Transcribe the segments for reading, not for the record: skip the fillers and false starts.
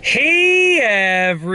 Hey everybody!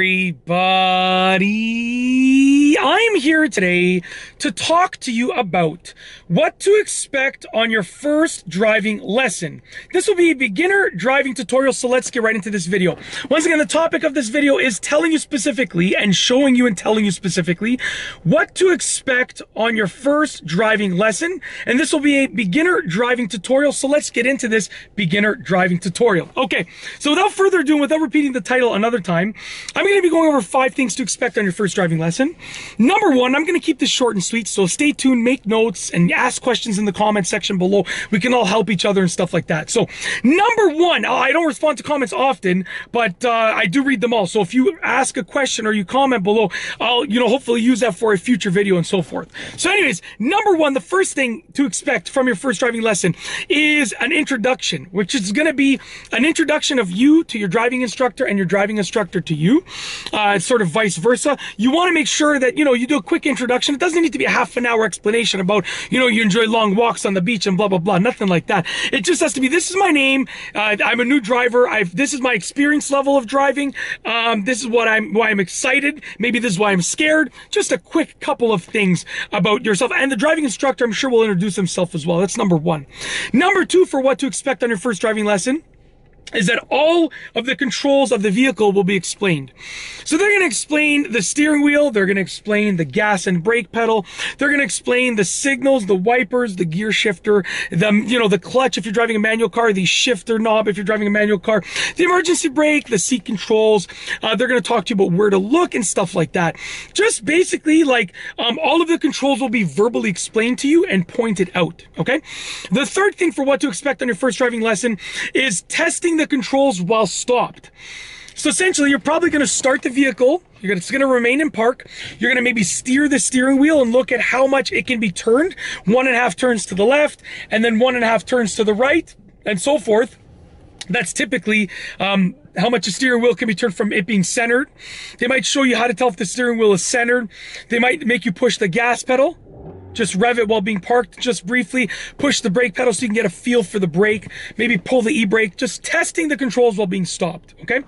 I'm here today to talk to you about what to expect on your first driving lesson. This will be a beginner driving tutorial, so let's get right into this video. Once again, the topic of this video is telling you specifically and showing you and telling you specifically what to expect on your first driving lesson. And this will be a beginner driving tutorial, so let's get into this beginner driving tutorial. Okay, so without further ado, without repeating the title another time, I'm going to be going over 5 things to expect on your first driving lesson. Number 1, I'm going to keep this short and sweet, so stay tuned, make notes, and ask questions in the comment section below. We can all help each other and stuff like that. So, number 1, I don't respond to comments often, but I do read them all. So if you ask a question or you comment below, I'll, hopefully use that for a future video and so forth. So anyways, number 1, the first thing to expect from your first driving lesson is an introduction, which is going to be an introduction of you to your driving instructor and your driving instructor to you, sort of vice versa. You want to make sure that, you do a quick introduction. It doesn't need to be a half an hour explanation about, you enjoy long walks on the beach and blah, blah, blah. Nothing like that. It just has to be, this is my name. I'm a new driver. This is my experience level of driving. This is why I'm excited. Maybe this is why I'm scared. Just a quick couple of things about yourself. And the driving instructor, I'm sure, will introduce himself as well. That's number 1. Number 2, for what to expect on your first driving lesson, is that all of the controls of the vehicle will be explained. So they're going to explain the steering wheel, they're going to explain the gas and brake pedal, they're going to explain the signals, the wipers, the gear shifter, the clutch if you're driving a manual car, the shifter knob if you're driving a manual car, the emergency brake, the seat controls. They're going to talk to you about where to look and stuff like that. Just basically all of the controls will be verbally explained to you and pointed out, okay? The third thing for what to expect on your first driving lesson is testing the controls while stopped. So essentially, you're probably going to start the vehicle. It's going to remain in park. You're going to maybe steer the steering wheel and look at how much it can be turned. 1.5 turns to the left, and then 1.5 turns to the right, and so forth. That's typically how much a steering wheel can be turned from it being centered. They might show you how to tell if the steering wheel is centered. They might make you push the gas pedal. Just rev it while being parked, just briefly. Push the brake pedal so you can get a feel for the brake. Maybe pull the e-brake. Just testing the controls while being stopped, okay?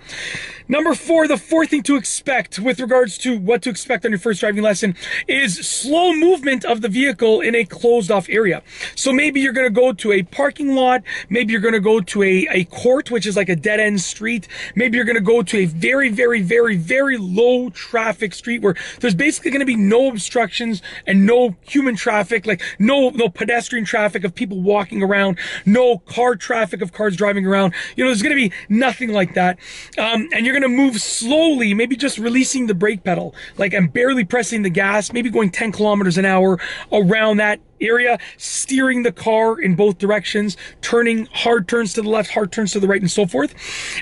Number 4, the fourth thing to expect with regards to what to expect on your first driving lesson is slow movement of the vehicle in a closed off area. So maybe you're gonna go to a parking lot. Maybe you're gonna go to a court, which is like a dead end street. Maybe you're gonna go to a very, very, very, very low traffic street where there's basically gonna be no obstructions and no human traffic, like no pedestrian traffic of people walking around, no car traffic of cars driving around. There's going to be nothing like that. And you're going to move slowly, maybe just releasing the brake pedal, and barely pressing the gas, maybe going 10 kilometers an hour around that area, steering the car in both directions, turning hard turns to the left, hard turns to the right, and so forth.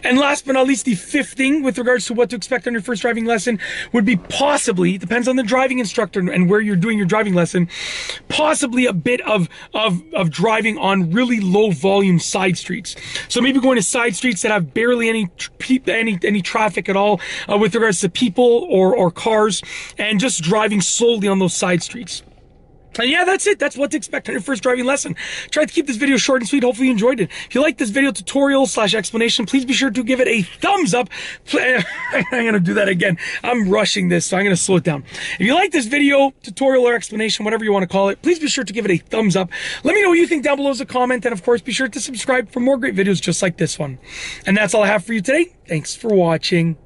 And last but not least, the 5th thing with regards to what to expect on your first driving lesson would be possibly, depends on the driving instructor and where you're doing your driving lesson, possibly a bit of driving on really low volume side streets. So maybe going to side streets that have barely any traffic at all with regards to people or cars, and just driving slowly on those side streets. And yeah, that's it. That's what to expect on your first driving lesson. Tried to keep this video short and sweet. Hopefully you enjoyed it. If you like this video tutorial / explanation, please be sure to give it a thumbs up. I'm going to do that again. I'm rushing this, so I'm going to slow it down. If you like this video tutorial or explanation, whatever you want to call it, please be sure to give it a thumbs up. Let me know what you think down below as a comment. And of course, be sure to subscribe for more great videos just like this one. And that's all I have for you today. Thanks for watching.